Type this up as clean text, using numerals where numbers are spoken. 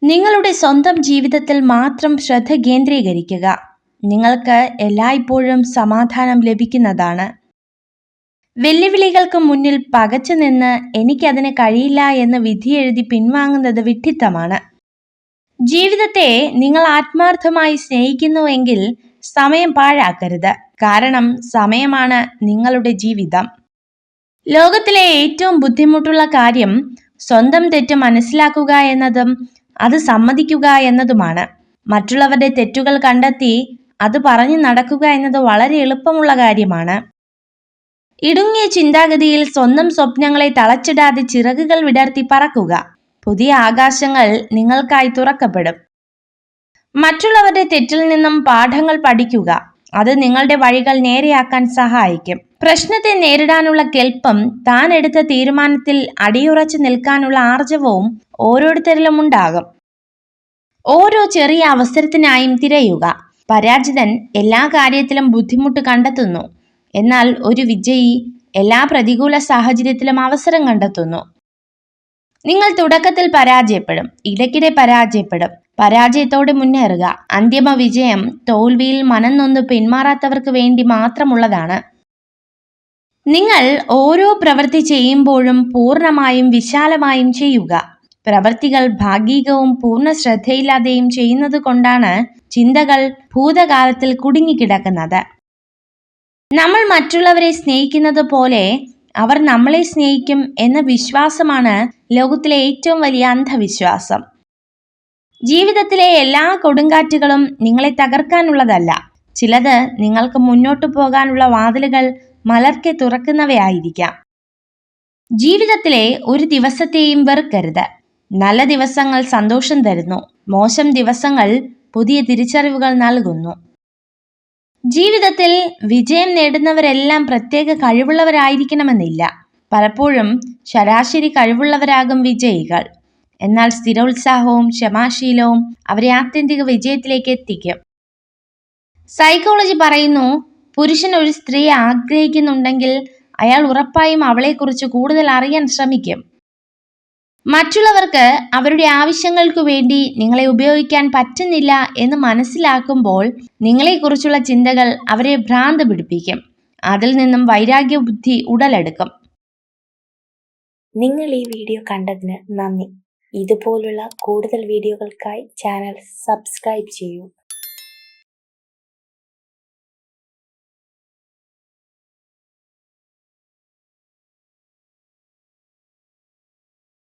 നിങ്ങളുടെ സ്വന്തം ജീവിതത്തിൽ മാത്രം ശ്രദ്ധ കേന്ദ്രീകരിക്കുക. നിങ്ങൾക്ക് എല്ലായ്പ്പോഴും സമാധാനം ലഭിക്കുന്നതാണ്. വെല്ലുവിളികൾക്ക് മുന്നിൽ പകച്ചു നിന്ന് എനിക്കതിന് കഴിയില്ല എന്ന് വിധിയെഴുതി പിൻവാങ്ങുന്നത് വിഡ്ഢിത്തമാണ്. ജീവിതത്തെ നിങ്ങൾ ആത്മാർത്ഥമായി സ്നേഹിക്കുന്നുവെങ്കിൽ സമയം പാഴാക്കരുത്. കാരണം സമയമാണ് നിങ്ങളുടെ ജീവിതം. ലോകത്തിലെ ഏറ്റവും ബുദ്ധിമുട്ടുള്ള കാര്യം സ്വന്തം തെറ്റ് മനസ്സിലാക്കുക എന്നതും അത് സമ്മതിക്കുക എന്നതുമാണ്. മറ്റുള്ളവരുടെ തെറ്റുകൾ കണ്ടെത്തി അത് പറഞ്ഞു നടക്കുക എന്നത് വളരെ എളുപ്പമുള്ള കാര്യമാണ്. ഇടുങ്ങിയ ചിന്താഗതിയിൽ സ്വന്തം സ്വപ്നങ്ങളെ തളച്ചിടാതെ ചിറകുകൾ വിടർത്തി പറക്കുക. പുതിയ ആകാശങ്ങൾ നിങ്ങൾക്കായി തുറക്കപ്പെടും. മറ്റുള്ളവരുടെ തെറ്റിൽ നിന്നും പാഠങ്ങൾ പഠിക്കുക. അത് നിങ്ങളുടെ വഴികൾ നേരെയാക്കാൻ സഹായിക്കും. പ്രശ്നത്തെ നേരിടാനുള്ള കെൽപ്പും താൻ എടുത്ത തീരുമാനത്തിൽ അടിയുറച്ചു നിൽക്കാനുള്ള ആർജവവും ഓരോരുത്തരിലും ഉണ്ടാകും. ഓരോ ചെറിയ അവസരത്തിനായും തിരയുക. പരാജിതൻ എല്ലാ കാര്യത്തിലും ബുദ്ധിമുട്ട് കണ്ടെത്തുന്നു. എന്നാൽ ഒരു വിജയി എല്ലാ പ്രതികൂല സാഹചര്യത്തിലും അവസരം കണ്ടെത്തുന്നു. നിങ്ങൾ തുടക്കത്തിൽ പരാജയപ്പെടും, ഇടയ്ക്കിടെ പരാജയപ്പെടും. പരാജയത്തോടെ മുന്നേറുക. അന്തിമ വിജയം തോൽവിയിൽ മനം നൊന്ന് പിന്മാറാത്തവർക്ക് വേണ്ടി മാത്രമുള്ളതാണ്. നിങ്ങൾ ഓരോ പ്രവൃത്തി ചെയ്യുമ്പോഴും പൂർണ്ണമായും വിശാലമായും ചെയ്യുക. പ്രവൃത്തികൾ ഭാഗികവും പൂർണ്ണ ശ്രദ്ധയില്ലാതെയും ചെയ്യുന്നത് കൊണ്ടാണ് ചിന്തകൾ ഭൂതകാലത്തിൽ കുടുങ്ങിക്കിടക്കുന്നത്. നമ്മൾ മറ്റുള്ളവരെ സ്നേഹിക്കുന്നത് പോലെ അവർ നമ്മളെ സ്നേഹിക്കും എന്ന വിശ്വാസമാണ് ലോകത്തിലെ ഏറ്റവും വലിയ അന്ധവിശ്വാസം. ജീവിതത്തിലെ എല്ലാ കൊടുങ്കാറ്റുകളും നിങ്ങളെ തകർക്കാനുള്ളതല്ല. ചിലത് നിങ്ങൾക്ക് മുന്നോട്ടു പോകാനുള്ള വാതിലുകൾ മലർക്കെ തുറക്കുന്നവയായിരിക്കാം. ജീവിതത്തിലെ ഒരു ദിവസത്തെയും വെറുക്കരുത്. നല്ല ദിവസങ്ങൾ സന്തോഷം തരുന്നു. മോശം ദിവസങ്ങൾ പുതിയ തിരിച്ചറിവുകൾ നൽകുന്നു. ജീവിതത്തിൽ വിജയം നേടുന്നവരെല്ലാം പ്രത്യേക കഴിവുള്ളവരായിരിക്കണമെന്നില്ല. പലപ്പോഴും ശരാശരി കഴിവുള്ളവരാകും വിജയികൾ. എന്നാൽ സ്ഥിരോത്സാഹവും ക്ഷമാശീലവും അവരെ ആത്യന്തിക വിജയത്തിലേക്ക് എത്തിക്കും. സൈക്കോളജി പറയുന്നു, പുരുഷൻ ഒരു സ്ത്രീയെ ആഗ്രഹിക്കുന്നുണ്ടെങ്കിൽ അയാൾ ഉറപ്പായും അവളെക്കുറിച്ച് കൂടുതൽ അറിയാൻ ശ്രമിക്കും. മറ്റുള്ളവർക്ക് അവരുടെ ആവശ്യങ്ങൾക്കു വേണ്ടി നിങ്ങളെ ഉപയോഗിക്കാൻ പറ്റുന്നില്ല എന്ന് മനസ്സിലാക്കുമ്പോൾ നിങ്ങളെക്കുറിച്ചുള്ള ചിന്തകൾ അവരെ ഭ്രാന്ത് പിടിപ്പിക്കും. അതിൽ നിന്നും വൈരാഗ്യ ബുദ്ധി ഉടലെടുക്കും. നിങ്ങൾ ഈ വീഡിയോ കണ്ടതിന് നന്ദി. ഇതുപോലുള്ള കൂടുതൽ വീഡിയോകൾക്കായി ചാനൽ സബ്സ്ക്രൈബ് ചെയ്യൂ.